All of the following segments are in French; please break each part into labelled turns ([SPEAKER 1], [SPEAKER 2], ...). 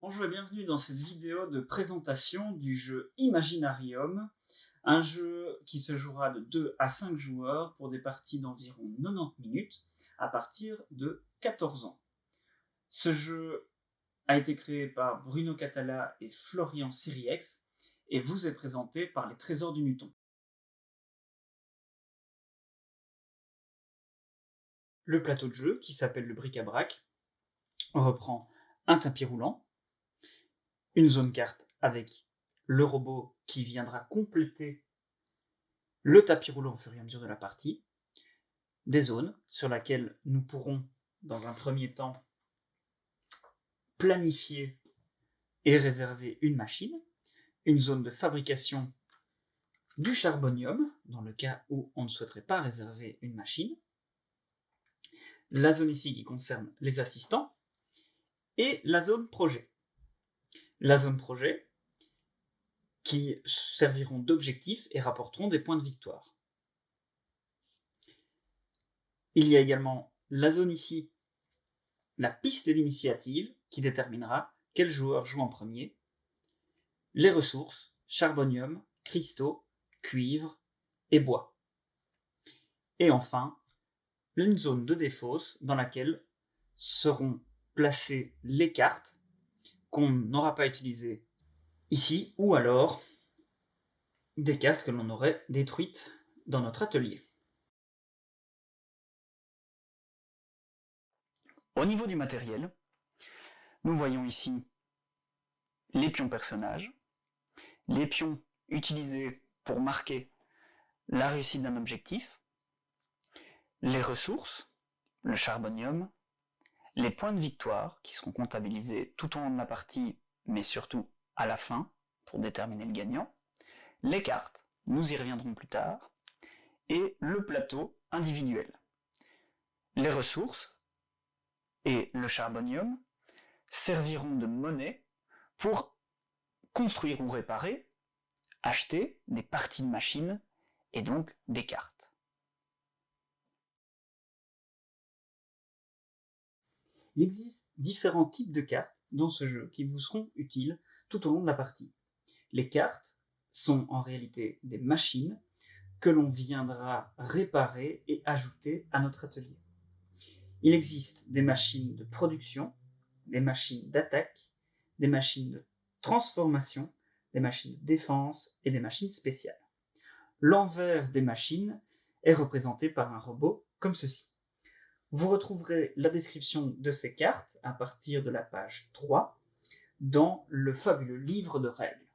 [SPEAKER 1] Bonjour et bienvenue dans cette vidéo de présentation du jeu Imaginarium, un jeu qui se jouera de 2 à 5 joueurs pour des parties d'environ 90 minutes à partir de 14 ans. Ce jeu a été créé par Bruno Catala et Florian Siriex et vous est présenté par les Trésors du Newton. Le plateau de jeu, qui s'appelle le bric-à-brac, reprend un tapis roulant, une zone carte avec le robot qui viendra compléter le tapis roulant au fur et à mesure de la partie, des zones sur lesquelles nous pourrons, dans un premier temps, planifier et réserver une machine, une zone de fabrication du charbonium, dans le cas où on ne souhaiterait pas réserver une machine, la zone ici qui concerne les assistants, et la zone projet. La zone projet qui serviront d'objectifs et rapporteront des points de victoire. Il y a également la zone ici, la piste d'initiative, qui déterminera quel joueur joue en premier, les ressources, charbonium, cristaux, cuivre et bois. Et enfin, une zone de défausse dans laquelle seront placées les cartes qu'on n'aura pas utilisées ici, ou alors des cartes que l'on aurait détruites dans notre atelier. Au niveau du matériel, nous voyons ici les pions personnages, les pions utilisés pour marquer la réussite d'un objectif, les ressources, le charbonium, les points de victoire qui seront comptabilisés tout au long de la partie, mais surtout à la fin pour déterminer le gagnant, les cartes, nous y reviendrons plus tard, et le plateau individuel. Les ressources et le charbonium serviront de monnaie pour construire ou réparer, acheter des parties de machines et donc des cartes. Il existe différents types de cartes dans ce jeu qui vous seront utiles tout au long de la partie. Les cartes sont en réalité des machines que l'on viendra réparer et ajouter à notre atelier. Il existe des machines de production, des machines d'attaque, des machines de transformation, des machines de défense et des machines spéciales. L'envers des machines est représenté par un robot comme ceci. Vous retrouverez la description de ces cartes à partir de la page 3 dans le fabuleux livre de règles.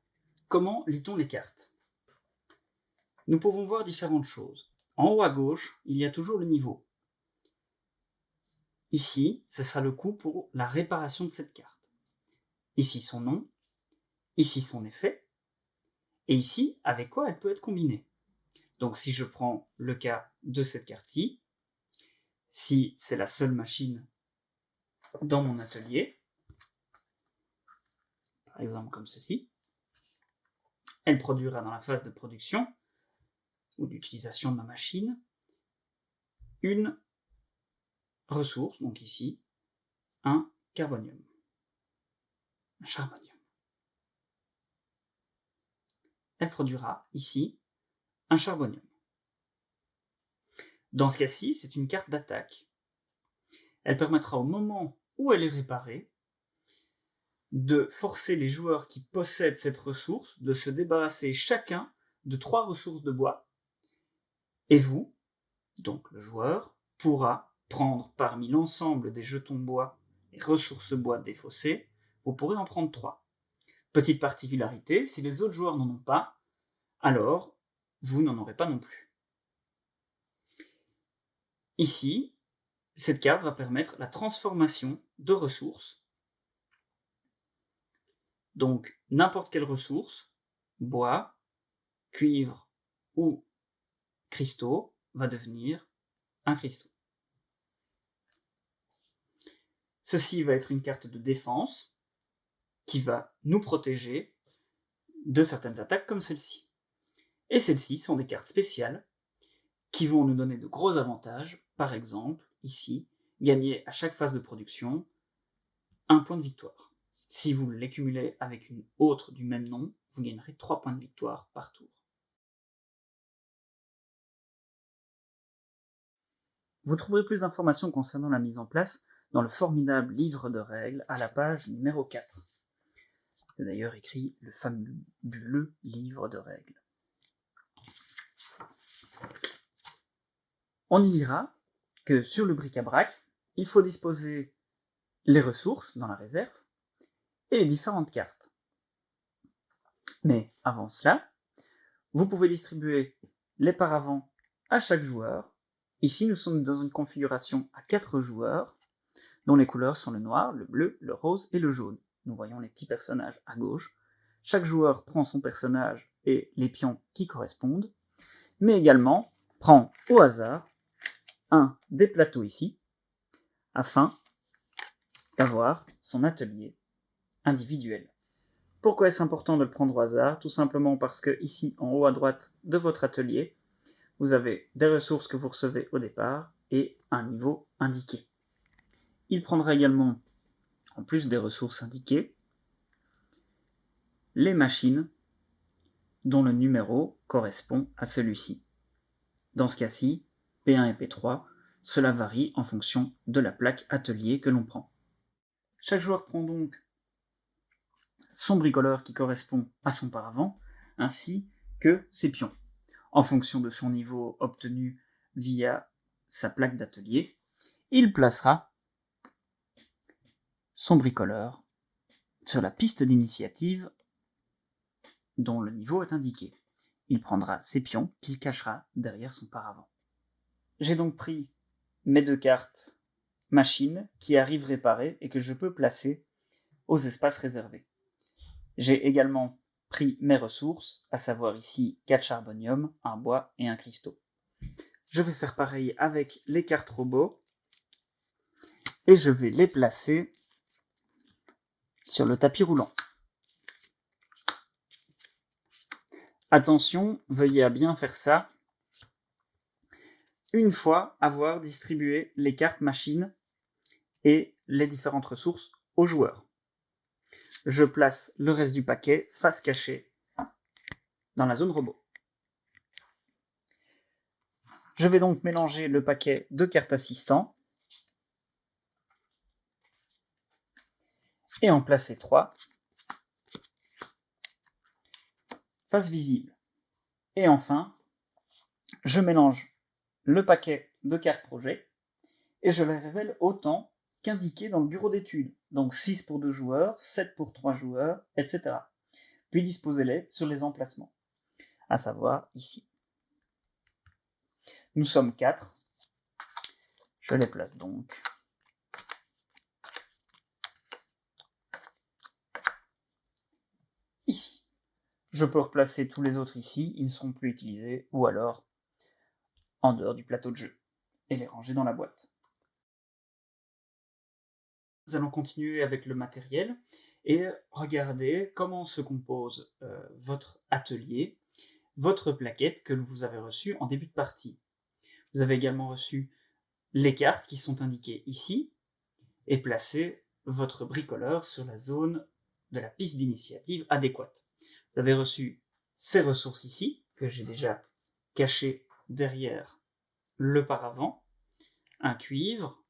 [SPEAKER 1] Comment lit-on les cartes? Nous pouvons voir différentes choses. En haut à gauche, il y a toujours le niveau. Ici, ce sera le coût pour la réparation de cette carte. Ici, son nom. Ici, son effet. Et ici, avec quoi elle peut être combinée. Donc si je prends le cas de cette carte-ci, si c'est la seule machine dans mon atelier, par exemple comme ceci, elle produira dans la phase de production ou d'utilisation de ma machine une ressource, donc ici, un carbonium, un charbonium. Elle produira ici un charbonium. Dans ce cas-ci, c'est une carte d'attaque. Elle permettra au moment où elle est réparée de forcer les joueurs qui possèdent cette ressource de se débarrasser chacun de 3 ressources de bois. Et vous, donc le joueur, pourra prendre parmi l'ensemble des jetons bois et ressources bois défaussées, vous pourrez en prendre 3. Petite particularité, si les autres joueurs n'en ont pas, alors vous n'en aurez pas non plus. Ici, cette carte va permettre la transformation de ressources. Donc, n'importe quelle ressource, bois, cuivre ou cristaux, va devenir un cristaux. Ceci va être une carte de défense qui va nous protéger de certaines attaques comme celle-ci. Et celles-ci sont des cartes spéciales qui vont nous donner de gros avantages. Par exemple, ici, gagner à chaque phase de production un point de victoire. Si vous les cumulez avec une autre du même nom, vous gagnerez 3 points de victoire par tour. Vous trouverez plus d'informations concernant la mise en place dans le formidable livre de règles à la page numéro 4. C'est d'ailleurs écrit le fabuleux livre de règles. On y lira que sur le bric-à-brac, il faut disposer les ressources dans la réserve et les différentes cartes. Mais avant cela, vous pouvez distribuer les paravents à chaque joueur. Ici, nous sommes dans une configuration à 4 joueurs, dont les couleurs sont le noir, le bleu, le rose et le jaune. Nous voyons les petits personnages à gauche. Chaque joueur prend son personnage et les pions qui correspondent, mais également prend au hasard un des plateaux ici, afin d'avoir son atelier individuel. Pourquoi est-ce important de le prendre au hasard? Tout simplement parce que ici, en haut à droite de votre atelier, vous avez des ressources que vous recevez au départ et un niveau indiqué. Il prendra également, en plus des ressources indiquées, les machines dont le numéro correspond à celui-ci. Dans ce cas-ci, P1 et P3, cela varie en fonction de la plaque atelier que l'on prend. Chaque joueur prend donc son bricoleur qui correspond à son paravent, ainsi que ses pions. En fonction de son niveau obtenu via sa plaque d'atelier, il placera son bricoleur sur la piste d'initiative dont le niveau est indiqué. Il prendra ses pions qu'il cachera derrière son paravent. J'ai donc pris mes 2 cartes machines qui arrivent réparées et que je peux placer aux espaces réservés. J'ai également pris mes ressources, à savoir ici 4 charbonium, un bois et un cristaux. Je vais faire pareil avec les cartes robots et je vais les placer sur le tapis roulant. Attention, veuillez à bien faire ça une fois avoir distribué les cartes machines et les différentes ressources aux joueurs. Je place le reste du paquet face cachée dans la zone robot. Je vais donc mélanger le paquet de cartes assistants et en placer 3 face visible. Et enfin, je mélange le paquet de cartes projet et je les révèle autant qu'indiqué dans le bureau d'études. Donc 6 pour 2 joueurs, 7 pour 3 joueurs, etc. Puis disposez-les sur les emplacements, à savoir ici. Nous sommes 4. Je les place donc ici. Je peux replacer tous les autres ici, ils ne seront plus utilisés, ou alors en dehors du plateau de jeu, et les ranger dans la boîte. Nous allons continuer avec le matériel et regarder comment se compose votre atelier, votre plaquette que vous avez reçue en début de partie. Vous avez également reçu les cartes qui sont indiquées ici et placez votre bricoleur sur la zone de la piste d'initiative adéquate. Vous avez reçu ces ressources ici, que j'ai déjà cachées derrière le paravent, un cuivre,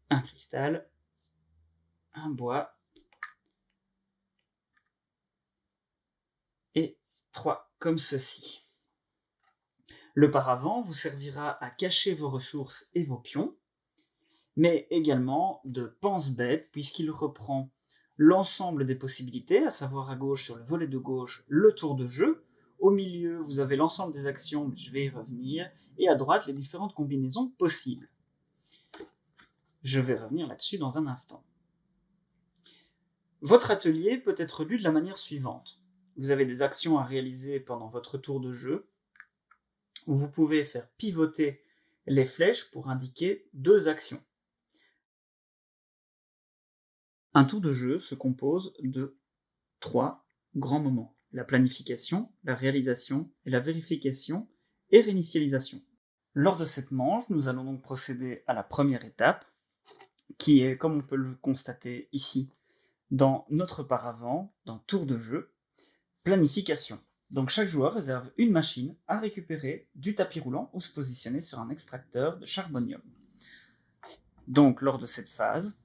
[SPEAKER 1] un cristal, un bois et 3 comme ceci. Le paravent vous servira à cacher vos ressources et vos pions, mais également de pense-bête puisqu'il reprend l'ensemble des possibilités, à savoir à gauche sur le volet de gauche le tour de jeu, au milieu vous avez l'ensemble des actions, mais je vais y revenir, et à droite les différentes combinaisons possibles. Je vais revenir là-dessus dans un instant. Votre atelier peut être lu de la manière suivante. Vous avez des actions à réaliser pendant votre tour de jeu, où vous pouvez faire pivoter les flèches pour indiquer 2 actions. Un tour de jeu se compose de 3 grands moments: la planification, la réalisation et la vérification et réinitialisation. Lors de cette manche, nous allons donc procéder à la première étape, qui est, comme on peut le constater ici, dans notre paravent, dans tour de jeu, planification. Donc chaque joueur réserve une machine à récupérer du tapis roulant ou se positionner sur un extracteur de charbonium. Donc lors de cette phase,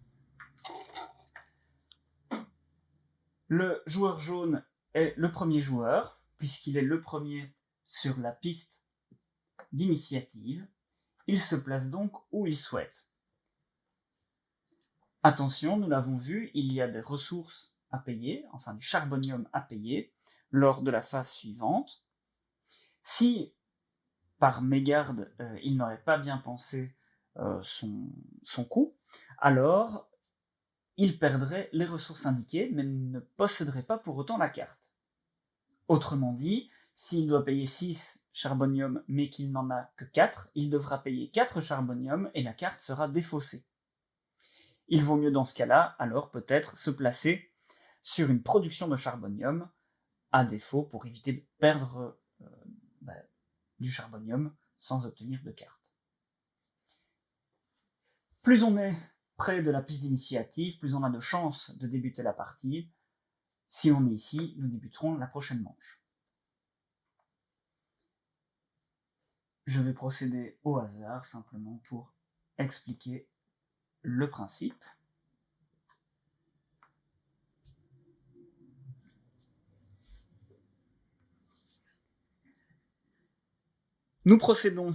[SPEAKER 1] le joueur jaune est le premier joueur, puisqu'il est le premier sur la piste d'initiative. Il se place donc où il souhaite. Attention, nous l'avons vu, il y a des ressources à payer, enfin du charbonium à payer, lors de la phase suivante. Si, par mégarde, il n'aurait pas bien pensé son coup, alors il perdrait les ressources indiquées, mais ne posséderait pas pour autant la carte. Autrement dit, s'il doit payer 6 charbonium, mais qu'il n'en a que 4, il devra payer 4 charbonium et la carte sera défaussée. Il vaut mieux dans ce cas-là, alors peut-être se placer sur une production de charbonium, à défaut pour éviter de perdre du charbonium sans obtenir de carte. Plus on est près de la piste d'initiative, plus on a de chances de débuter la partie. Si on est ici, nous débuterons la prochaine manche. Je vais procéder au hasard simplement pour expliquer le principe. Nous procédons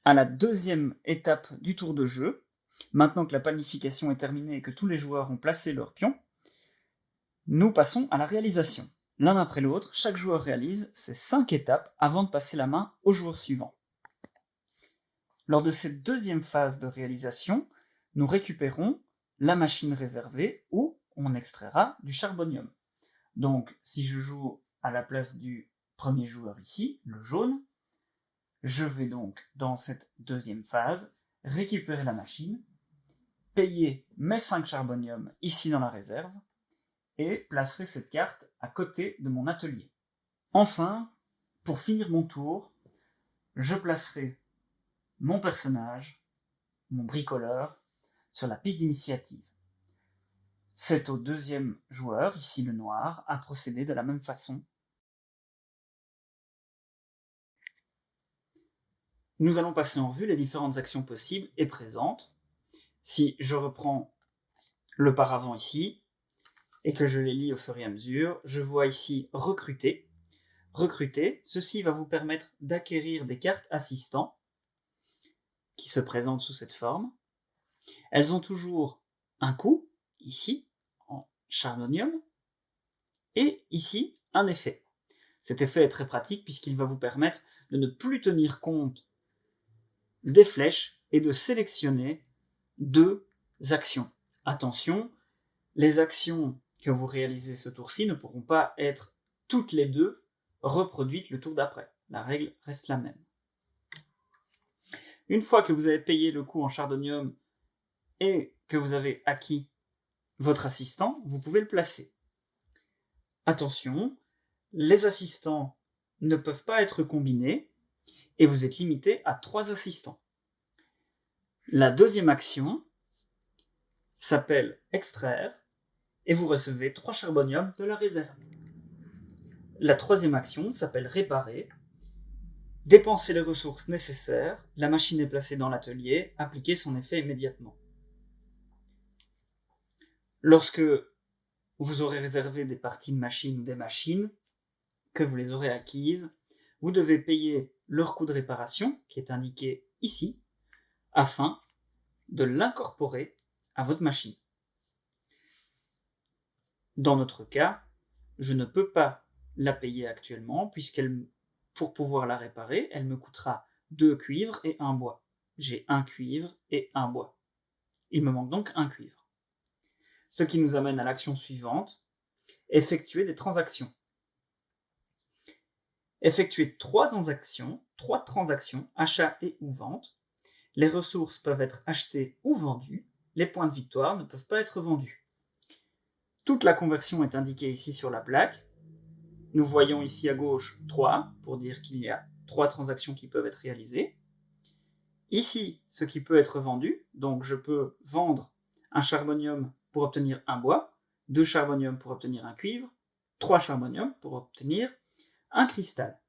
[SPEAKER 1] à la deuxième étape du tour de jeu. Maintenant que la planification est terminée et que tous les joueurs ont placé leurs pions, nous passons à la réalisation. L'un après l'autre, chaque joueur réalise ces 5 étapes avant de passer la main au joueur suivant. Lors de cette deuxième phase de réalisation, nous récupérons la machine réservée où on extraira du charbonium. Donc, si je joue à la place du premier joueur ici, le jaune, je vais donc, dans cette deuxième phase, récupérer la machine, payer mes 5 charbonium ici dans la réserve, et placerai cette carte à côté de mon atelier. Enfin, pour finir mon tour, je placerai mon personnage, mon bricoleur, sur la piste d'initiative. C'est au deuxième joueur, ici le noir, à procéder de la même façon. Nous allons passer en revue les différentes actions possibles et présentes. Si je reprends le paravent ici, et que je les lis au fur et à mesure, je vois ici recruter. Recruter, ceci va vous permettre d'acquérir des cartes assistants qui se présentent sous cette forme. Elles ont toujours un coût, ici, en charbonium, et ici, un effet. Cet effet est très pratique puisqu'il va vous permettre de ne plus tenir compte des flèches et de sélectionner 2 actions. Attention, les actions que vous réalisez ce tour-ci ne pourront pas être toutes les 2 reproduites le tour d'après. La règle reste la même. Une fois que vous avez payé le coût en charbonium et que vous avez acquis votre assistant, vous pouvez le placer. Attention, les assistants ne peuvent pas être combinés et vous êtes limité à 3 assistants. La deuxième action s'appelle extraire et vous recevez 3 charbonium de la réserve. La troisième action s'appelle réparer. Dépensez les ressources nécessaires, la machine est placée dans l'atelier, appliquez son effet immédiatement. Lorsque vous aurez réservé des parties de machine ou des machines, que vous les aurez acquises, vous devez payer leur coût de réparation, qui est indiqué ici, afin de l'incorporer à votre machine. Dans notre cas, je ne peux pas la payer actuellement, pour pouvoir la réparer, elle me coûtera 2 cuivres et 1 bois. J'ai 1 cuivre et 1 bois. Il me manque donc 1 cuivre. Ce qui nous amène à l'action suivante, effectuer des transactions. Effectuer 3 transactions, achat et ou vente. Les ressources peuvent être achetées ou vendues. Les points de victoire ne peuvent pas être vendus. Toute la conversion est indiquée ici sur la plaque. Nous voyons ici à gauche 3, pour dire qu'il y a 3 transactions qui peuvent être réalisées. Ici, ce qui peut être vendu, donc je peux vendre un charbonium pour obtenir un bois, 2 charbonium pour obtenir un cuivre, 3 charbonium pour obtenir un cristal.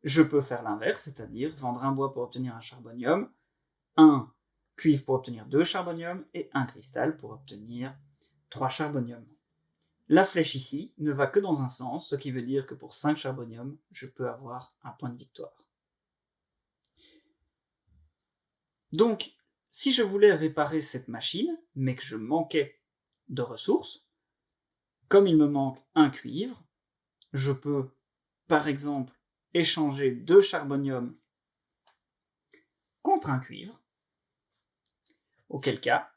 [SPEAKER 1] Je peux faire l'inverse, c'est-à-dire vendre un bois pour obtenir un charbonium, un cuivre pour obtenir 2 charbonium et un cristal pour obtenir 3 charbonium. La flèche ici ne va que dans un sens, ce qui veut dire que pour 5 charbonium, je peux avoir un point de victoire. Donc, si je voulais réparer cette machine, mais que je manquais de ressources, comme il me manque un cuivre, je peux, par exemple, échanger 2 charbonium contre un cuivre, auquel cas,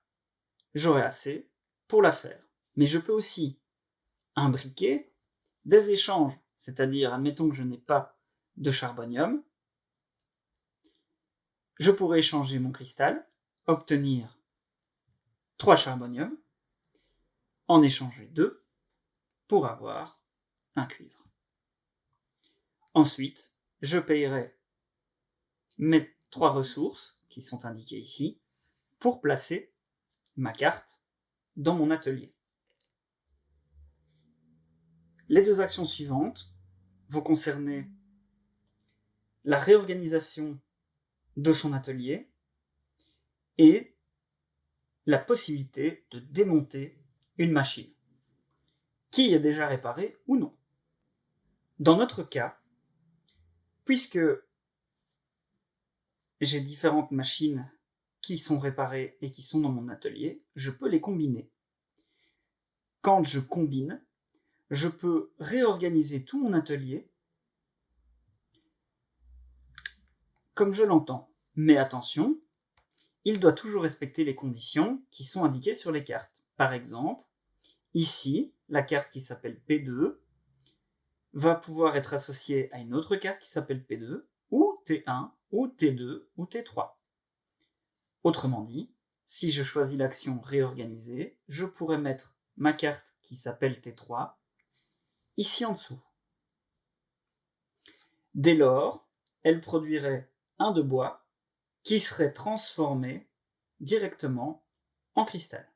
[SPEAKER 1] j'aurai assez pour la faire. Mais je peux aussi imbriquer des échanges, c'est-à-dire, admettons que je n'ai pas de charbonium, je pourrais échanger mon cristal, obtenir 3 charbonium, en échanger 2 pour avoir un cuivre. Ensuite, je payerai mes 3 ressources, qui sont indiquées ici, pour placer ma carte dans mon atelier. Les 2 actions suivantes vont concerner la réorganisation de son atelier et la possibilité de démonter une machine, qui est déjà réparée ou non. Dans notre cas, puisque j'ai différentes machines qui sont réparées et qui sont dans mon atelier, je peux les combiner. Quand je combine, je peux réorganiser tout mon atelier comme je l'entends. Mais attention, il doit toujours respecter les conditions qui sont indiquées sur les cartes. Par exemple, ici, la carte qui s'appelle P2 va pouvoir être associée à une autre carte qui s'appelle P2, ou T1, ou T2, ou T3. Autrement dit, si je choisis l'action réorganiser, je pourrais mettre ma carte qui s'appelle T3 ici en dessous. Dès lors, elle produirait un de bois qui serait transformé directement en cristal.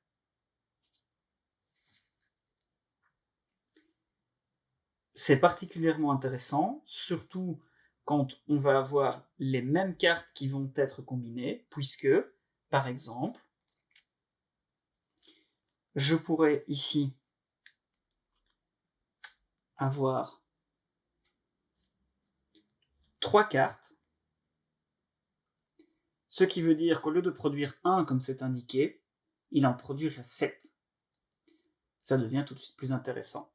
[SPEAKER 1] C'est particulièrement intéressant, surtout quand on va avoir les mêmes cartes qui vont être combinées, puisque, par exemple, je pourrais ici avoir 3 cartes, ce qui veut dire qu'au lieu de produire 1 comme c'est indiqué, il en produirait 7. Ça devient tout de suite plus intéressant.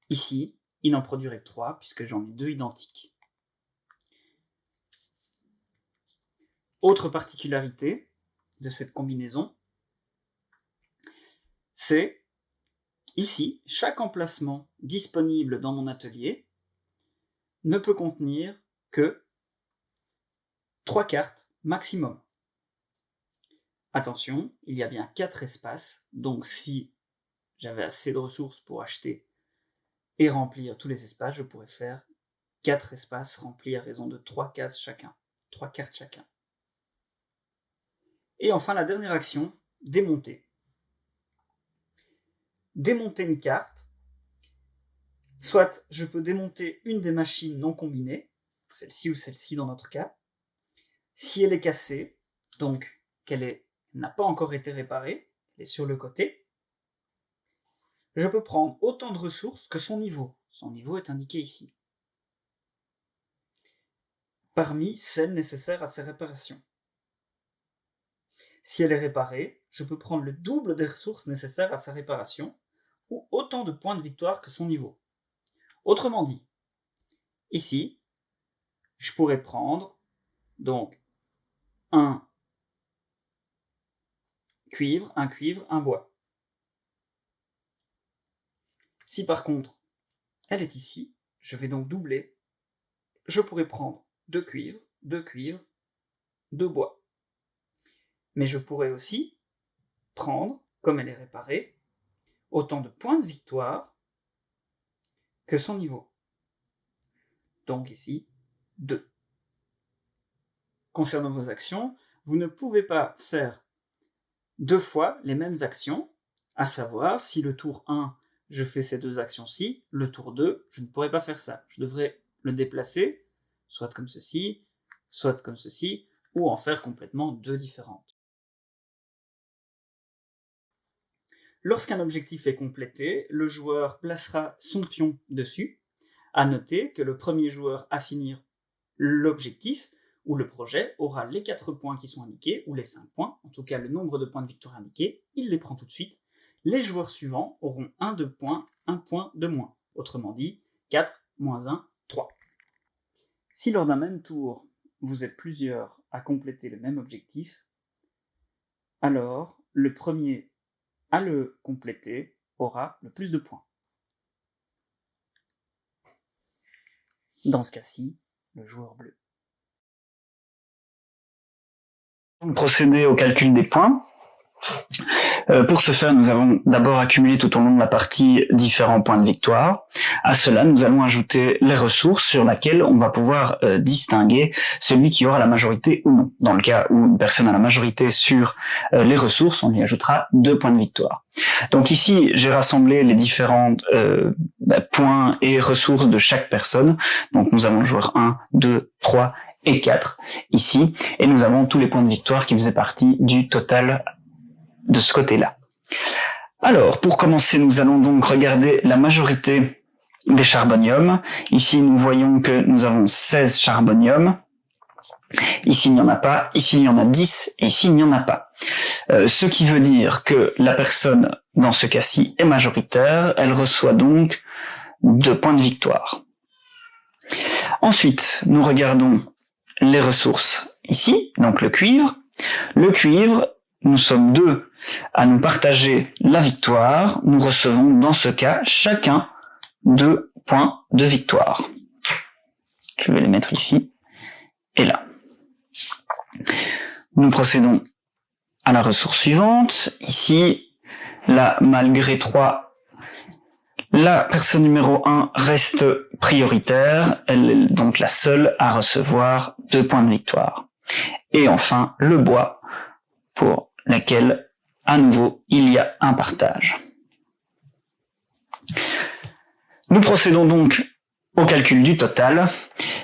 [SPEAKER 1] Ici, il n'en produirait que 3 puisque j'en ai 2 identiques. Autre particularité de cette combinaison, c'est ici, chaque emplacement disponible dans mon atelier ne peut contenir que 3 cartes maximum. Attention, il y a bien 4 espaces, donc si j'avais assez de ressources pour acheter et remplir tous les espaces, je pourrais faire 4 espaces remplis à raison de 3 cases chacun, 3 cartes chacun. Et enfin, la dernière action, démonter. Démonter une carte, soit je peux démonter une des machines non combinées, celle-ci ou celle-ci dans notre cas. Si elle est cassée, donc qu'elle n'a pas encore été réparée, elle est sur le côté, je peux prendre autant de ressources que son niveau. Son niveau est indiqué ici. Parmi celles nécessaires à sa réparation. Si elle est réparée, je peux prendre le double des ressources nécessaires à sa réparation, ou autant de points de victoire que son niveau. Autrement dit, ici, je pourrais prendre donc un cuivre, un bois. Si par contre, elle est ici, je vais donc doubler. Je pourrais prendre 2 cuivres, 2 bois. Mais je pourrais aussi prendre, comme elle est réparée, autant de points de victoire que son niveau. Donc ici, 2. Concernant vos actions, vous ne pouvez pas faire 2 fois les mêmes actions, à savoir si le tour 1, je fais ces 2 actions-ci, le tour 2, je ne pourrais pas faire ça. Je devrais le déplacer, soit comme ceci, ou en faire complètement 2 différentes. Lorsqu'un objectif est complété, le joueur placera son pion dessus. À noter que le premier joueur à finir l'objectif ou le projet aura les 4 points qui sont indiqués, ou les 5 points, en tout cas le nombre de points de victoire indiqués, il les prend tout de suite. Les joueurs suivants auront 1 de points, 1 point de moins. Autrement dit, 4, moins 1, 3. Si lors d'un même tour, vous êtes plusieurs à compléter le même objectif, alors le premier à le compléter aura le plus de points. Dans ce cas-ci, le joueur bleu.
[SPEAKER 2] Procéder au calcul des points. Pour ce faire, nous avons d'abord accumulé tout au long de la partie différents points de victoire. À cela, nous allons ajouter les ressources sur lesquelles on va pouvoir distinguer celui qui aura la majorité ou non. Dans le cas où une personne a la majorité sur les ressources, on lui ajoutera 2 points de victoire. Donc ici, j'ai rassemblé les différents points et ressources de chaque personne. Donc nous avons le joueur 1, 2, 3 et 4 ici, et nous avons tous les points de victoire qui faisaient partie du total de ce côté-là. Alors, pour commencer, nous allons donc regarder la majorité des charboniums. Ici, nous voyons que nous avons 16 charboniums. Ici, il n'y en a pas. Ici, il y en a 10. Et ici, il n'y en a pas. Ce qui veut dire que la personne, dans ce cas-ci, est majoritaire. Elle reçoit donc 2 points de victoire. Ensuite, nous regardons les ressources ici, donc le cuivre. Le cuivre, nous sommes 2 à nous partager la victoire. Nous recevons dans ce cas chacun 2 points de victoire. Je vais les mettre ici et là. Nous procédons à la ressource suivante. Ici, là, malgré 3, la personne numéro 1 reste prioritaire. Elle est donc la seule à recevoir 2 points de victoire. Et enfin, le bois, pour laquelle, à nouveau, il y a un partage. Nous procédons donc au calcul du total.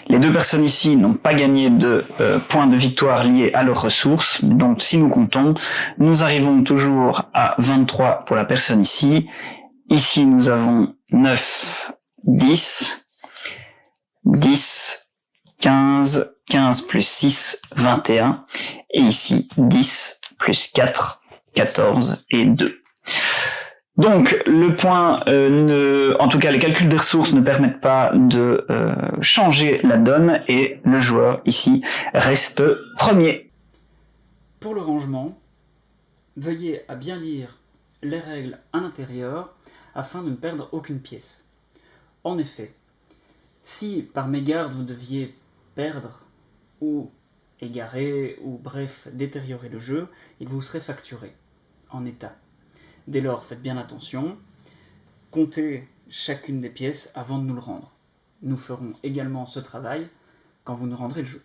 [SPEAKER 2] Les 2 personnes ici n'ont pas gagné de points de victoire liés à leurs ressources. Donc, si nous comptons, nous arrivons toujours à 23 pour la personne ici. Ici, nous avons 9, 10, 10, 15, 15 plus 6, 21. Et ici, 10 plus 4, 14 et 2. Donc, le point, en tout cas, les calculs des ressources ne permettent pas de changer la donne et le joueur, ici, reste premier.
[SPEAKER 1] Pour le rangement, veuillez à bien lire les règles à l'intérieur afin de ne perdre aucune pièce. En effet, si par mégarde vous deviez perdre ou égarer ou bref détériorer le jeu, il vous serait facturé en état. Dès lors, faites bien attention, comptez chacune des pièces avant de nous le rendre. Nous ferons également ce travail quand vous nous rendrez le jeu.